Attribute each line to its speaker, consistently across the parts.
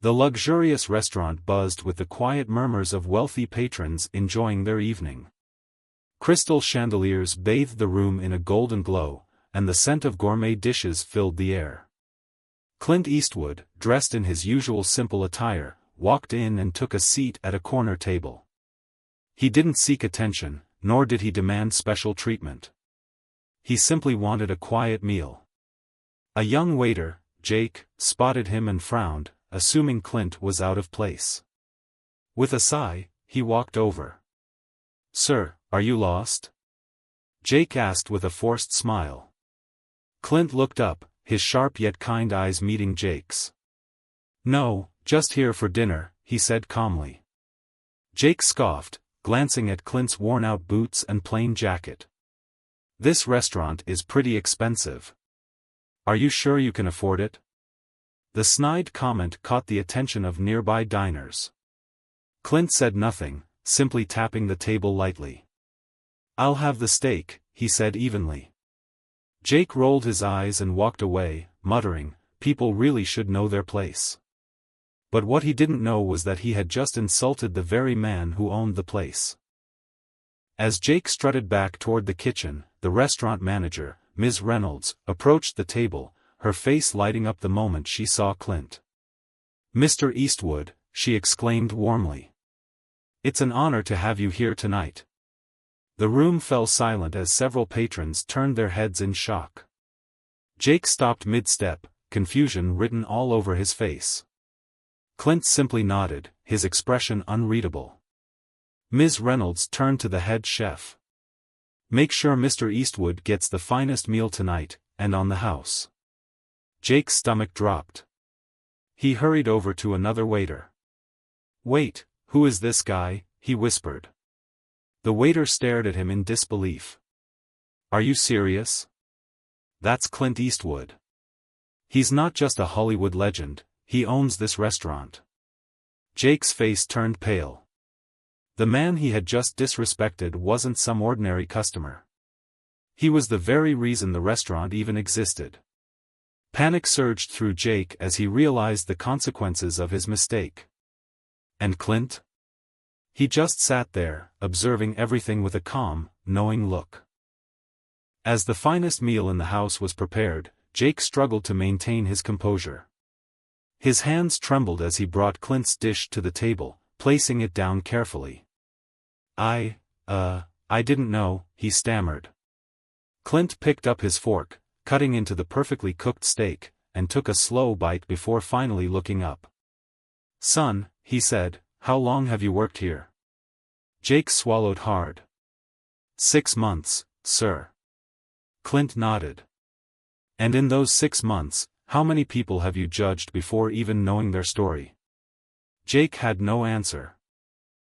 Speaker 1: The luxurious restaurant buzzed with the quiet murmurs of wealthy patrons enjoying their evening. Crystal chandeliers bathed the room in a golden glow, and the scent of gourmet dishes filled the air. Clint Eastwood, dressed in his usual simple attire, walked in and took a seat at a corner table. He didn't seek attention, nor did he demand special treatment. He simply wanted a quiet meal. A young waiter, Jake, spotted him and frowned, assuming Clint was out of place. With a sigh, he walked over. "Sir, are you lost?" Jake asked with a forced smile. Clint looked up, his sharp yet kind eyes meeting Jake's. "No, just here for dinner," he said calmly. Jake scoffed, glancing at Clint's worn-out boots and plain jacket. "This restaurant is pretty expensive. Are you sure you can afford it?" The snide comment caught the attention of nearby diners. Clint said nothing, simply tapping the table lightly. "I'll have the steak," he said evenly. Jake rolled his eyes and walked away, muttering, "People really should know their place." But what he didn't know was that he had just insulted the very man who owned the place. As Jake strutted back toward the kitchen, the restaurant manager, Ms. Reynolds, approached the table, her face lighting up the moment she saw Clint. "Mr. Eastwood," she exclaimed warmly. "It's an honor to have you here tonight." The room fell silent as several patrons turned their heads in shock. Jake stopped mid-step, confusion written all over his face. Clint simply nodded, his expression unreadable. Ms. Reynolds turned to the head chef. "Make sure Mr. Eastwood gets the finest meal tonight, and on the house." Jake's stomach dropped. He hurried over to another waiter. "Wait, who is this guy?" he whispered. The waiter stared at him in disbelief. "Are you serious? That's Clint Eastwood. He's not just a Hollywood legend, he owns this restaurant." Jake's face turned pale. The man he had just disrespected wasn't some ordinary customer. He was the very reason the restaurant even existed. Panic surged through Jake as he realized the consequences of his mistake. And Clint? He just sat there, observing everything with a calm, knowing look. As the finest meal in the house was prepared, Jake struggled to maintain his composure. His hands trembled as he brought Clint's dish to the table, placing it down carefully. I didn't know," he stammered. Clint picked up his fork, cutting into the perfectly cooked steak, and took a slow bite before finally looking up. "Son," he said, "how long have you worked here?" Jake swallowed hard. 6 months, sir." Clint nodded. "And in those 6 months, how many people have you judged before even knowing their story?" Jake had no answer.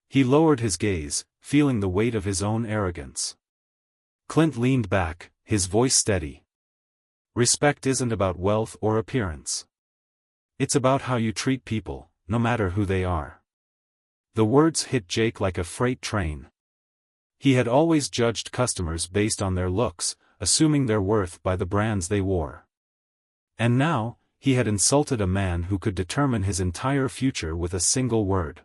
Speaker 1: He lowered his gaze, feeling the weight of his own arrogance. Clint leaned back, his voice steady. "Respect isn't about wealth or appearance. It's about how you treat people, no matter who they are." The words hit Jake like a freight train. He had always judged customers based on their looks, assuming their worth by the brands they wore. And now, he had insulted a man who could determine his entire future with a single word.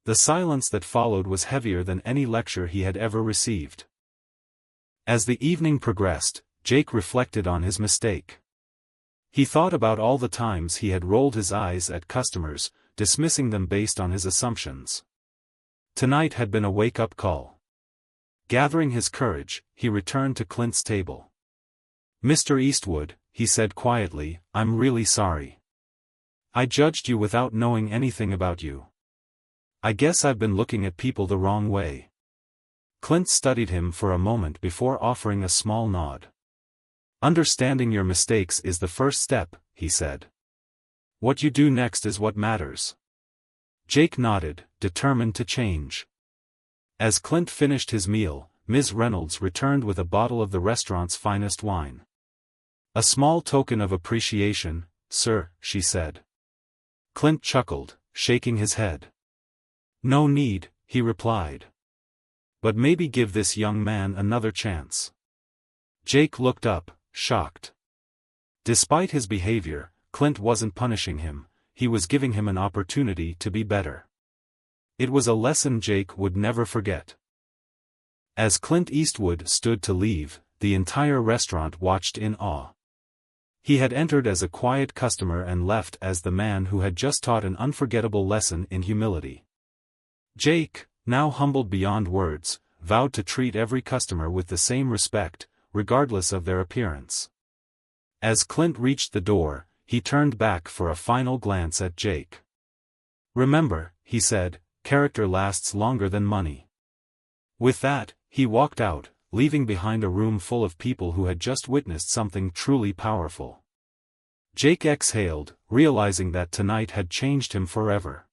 Speaker 1: The silence that followed was heavier than any lecture he had ever received. As the evening progressed, Jake reflected on his mistake. He thought about all the times he had rolled his eyes at customers, dismissing them based on his assumptions. Tonight had been a wake-up call. Gathering his courage, he returned to Clint's table. "Mr. Eastwood," he said quietly, "I'm really sorry. I judged you without knowing anything about you. I guess I've been looking at people the wrong way." Clint studied him for a moment before offering a small nod. "Understanding your mistakes is the first step," he said. "What you do next is what matters." Jake nodded, determined to change. As Clint finished his meal, Ms. Reynolds returned with a bottle of the restaurant's finest wine. "A small token of appreciation, sir," she said. Clint chuckled, shaking his head. "No need," he replied. "But maybe give this young man another chance." Jake looked up, shocked. Despite his behavior, Clint wasn't punishing him, he was giving him an opportunity to be better. It was a lesson Jake would never forget. As Clint Eastwood stood to leave, the entire restaurant watched in awe. He had entered as a quiet customer and left as the man who had just taught an unforgettable lesson in humility. Jake, now humbled beyond words, vowed to treat every customer with the same respect, regardless of their appearance. As Clint reached the door, he turned back for a final glance at Jake. "Remember," he said, "character lasts longer than money." With that, he walked out, leaving behind a room full of people who had just witnessed something truly powerful. Jake exhaled, realizing that tonight had changed him forever.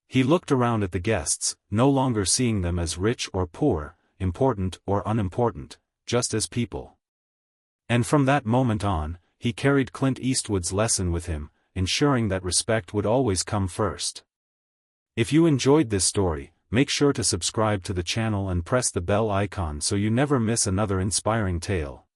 Speaker 1: He looked around at the guests, no longer seeing them as rich or poor, important or unimportant, just as people. And from that moment on, he carried Clint Eastwood's lesson with him, ensuring that respect would always come first. If you enjoyed this story, make sure to subscribe to the channel and press the bell icon so you never miss another inspiring tale.